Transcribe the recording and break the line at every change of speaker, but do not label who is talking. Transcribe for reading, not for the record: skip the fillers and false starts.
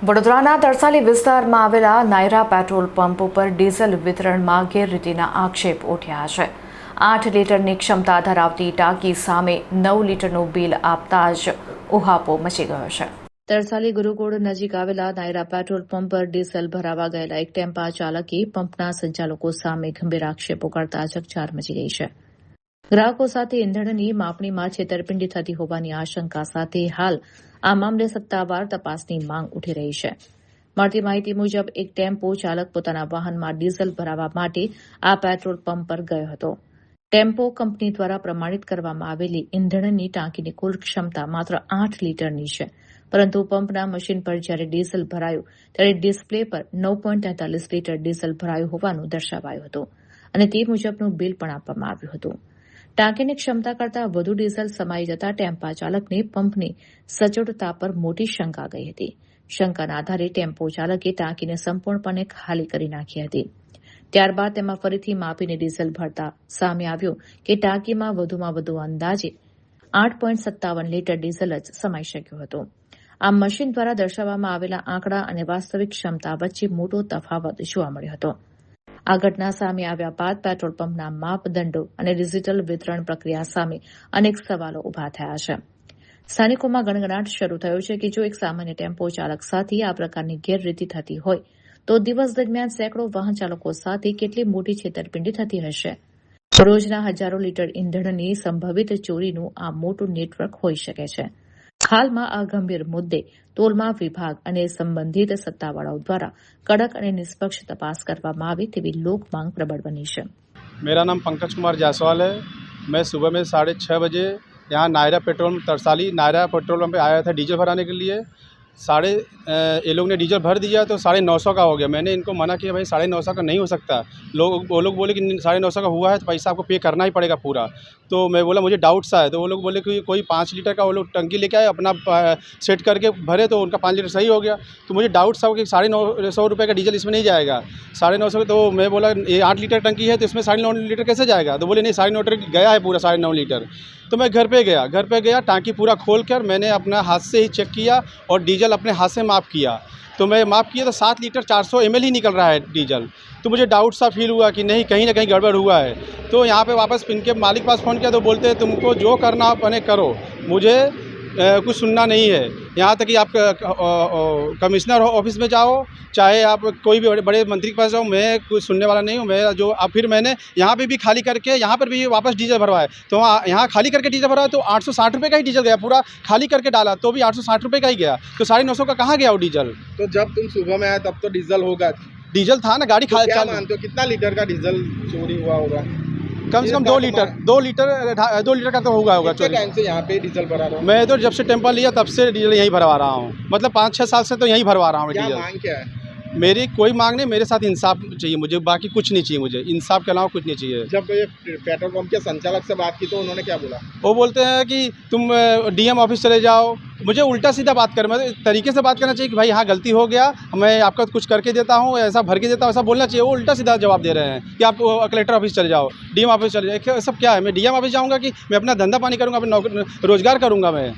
વડોદરાના તરસાલી વિસ્તારમાં આવેલા નાયરા પેટ્રોલ પંપ ઉપર ડીઝલ વિતરણમાં ગેરરીતિના આક્ષેપ ઉઠ્યા છે। 8 લીટરની ક્ષમતા ધરાવતી ટાંકી સામે 9 લીટરનું બિલ આપતા જ ઉહાપો મચી ગયો છે। તરસાલી ગુરુકુળ નજીક આવેલા નાયરા પેટ્રોલ પંપ પર ડીઝલ ભરાવા ગયેલા એક ટેમ્પા ચાલકે પંપના સંચાલકો સામે ગંભીર આક્ષેપો કરતા ચકચાર મચી ગઈ છે। ગ્રાહકો સાથે ઇંધણની માપણીમાં છેતરપિંડી થતી હોવાની આશંકા સાથે હાલ આ મામલે સત્તાવાર તપાસની માંગ ઉઠી રહી છે। મળતી માહિતી મુજબ એક ટેમ્પો ચાલક પોતાના વાહનમાં ડીઝલ ભરાવવા માટે આ પેટ્રોલ પંપ પર ગયો હતો। ટેમ્પો કંપની દ્વારા પ્રમાણિત કરવામાં આવેલી ઇંધણની ટાંકીની કુલ ક્ષમતા માત્ર 8 લીટરની છે, પરંતુ પંપના મશીન પર જ્યારે ડીઝલ ભરાયું ત્યારે ડિસ્પ્લે પર 9.43 લીટર ડીઝલ ભરાયું હોવાનું દર્શાવાયું હતું અને તે મુજબનું બિલ પણ આપવામાં આવ્યું હતું। ટાંકીની ક્ષમતા કરતાં વધુ ડીઝલ સમાઈ જતા ટેમ્પા ચાલકને પંપની સચોટતા પર મોટી શંકા ગઈ હતી। શંકાના આધારે ટેમ્પો ચાલકે ટાંકીને સંપૂર્ણપણે ખાલી કરી નાખી હતી। ત્યારબાદ તેમાં ફરીથી માપીને ડીઝલ ભરતા સામે આવ્યું કે ટાંકીમાં વધુમાં વધુ અંદાજે 8.57 લીટર ડીઝલ જ સમાઈ શક્યું હતું। આ મશીન દ્વારા દર્શાવવામાં આવેલા આંકડા અને વાસ્તવિક ક્ષમતા વચ્ચે મોટો તફાવત જોવા મળ્યો હતો। આ ઘટના સામે આવ્યા બાદ પેટ્રોલ પંપના માપદંડો અને ડિજિટલ વિતરણ પ્રક્રિયા સામે અનેક સવાલો ઉભા થયા છે। સ્થાનિકોમાં ગણગણાટ શરૂ થયો છે કે જો એક સામાન્ય ટેમ્પો ચાલક સાથે આ પ્રકારની ગેરરીતિ થતી હોય તો દિવસ દરમિયાન સેંકડો વાહન ચાલકો સાથે કેટલી મોટી છેતરપિંડી થતી હશે। રોજના હજારો લીટર ઇંધણની સંભવિત ચોરીનું આ મોટું નેટવર્ક હોઈ શકે છે। હાલમાં આ ગંભીર મુદ્દે તોલમાપ વિભાગ અને સંબંધિત સત્તાવાળાઓ દ્વારા કડક અને નિષ્પક્ષ તપાસ કરવામાં આવે તેવી લોક માંગ પ્રબળ બની છે।
मेरा नाम पंकज कुमार जायसवाल है। मैं सुबह में 6:30 बजे यहाँ Nayara petrol Tarsali Nayara petrol pump पे आया था डीजल भराने के लिए। ये लोग ने डीजल भर दिया तो 950 का हो गया। मैंने इनको मना किया, भाई 950 का नहीं हो सकता। वो लोग बोले कि 950 का हुआ है तो पैसा आपको पे करना ही पड़ेगा पूरा। तो मैं बोला मुझे डाउट सा है, तो वो लोग बोले कि कोई 5 लीटर का वो लोग टंकी लेके आए, अपना सेट करके भरे तो उनका 5 लीटर सही हो गया। तो मुझे डाउट सा हो कि 950 रुपये का डीजल इसमें नहीं जाएगा। 950। तो मैं बोला ये 8 लीटर टंकी है तो इसमें 9.5 लीटर कैसे जाएगा? तो बोले नहीं 9.5 लीटर गया है पूरा 9.5 लीटर। तो मैं घर पे गया टांकी पूरा खोल कर मैंने अपना हाथ से ही चेक किया और डीजल अपने हाथ से माप किया। तो मैं माप किया तो 7 लीटर 400 ml ही निकल रहा है डीजल। तो मुझे डाउट सा फील हुआ कि नहीं कहीं ना कहीं गड़बड़ हुआ है। तो यहाँ पे वापस इनके मालिक पास फ़ोन किया तो बोलते हैं तुमको जो करना आप अपने करो, मुझे कुछ सुनना नहीं है। यहाँ तक कि आप कमिश्नर ऑफिस में जाओ, चाहे आप कोई भी बड़े मंत्री के पास जाओ, मैं कुछ सुनने वाला नहीं हूँ। मैं जो अब फिर मैंने यहाँ पे भी खाली करके यहाँ पर भी वापस डीजल भरवाया। तो यहाँ खाली करके डीजल भरवाया तो 860 रुपये का ही डीजल गया। पूरा खाली करके डाला तो भी 860 रुपये का ही गया। तो 950 का कहाँ गया वो डीजल?
तो जब तुम सुबह में आए तब तो डीजल होगा।
डीजल था ना, गाड़ी
तो क्या
चालू।
मानते हो कितना लीटर का डीजल चोरी हुआ होगा?
कम से कम 2 लीटर का तो होगा
कितने
चोरी।
टाइम से यहाँ पे डीजल भरा रहा हूँ?
मैं तो जब से टेम्पा लिया तब से डीजल यहीं भरवा रहा हूँ। मतलब 5-6 साल से तो यहीं भरवा रहा हूँ
क्या
डीजल।
मांग क्या है?
मेरी कोई मांग नहीं, मेरे साथ इंसाफ चाहिए मुझे, बाकी कुछ नहीं चाहिए मुझे। इंसाफ के अलावा कुछ नहीं चाहिए।
जब ये पेट्रोल पंप के संचालक से बात की तो उन्होंने क्या बोला?
वो बोलते हैं कि तुम डीएम ऑफिस चले जाओ। मुझे उल्टा सीधा बात कर, मतलब तरीके से बात करना चाहिए कि भाई हाँ गलती हो गया, मैं आपका कुछ करके देता हूँ, ऐसा भर के देता हूँ, ऐसा बोलना चाहिए। वो उल्टा सीधा जवाब दे रहे हैं कि आप कलेक्टर ऑफिस चले जाओ, डीएम ऑफिस चले जाओ। सब क्या है, मैं डीएम ऑफिस जाऊँगा कि मैं अपना धंधा पानी करूँगा, अपना रोजगार करूँगा मैं?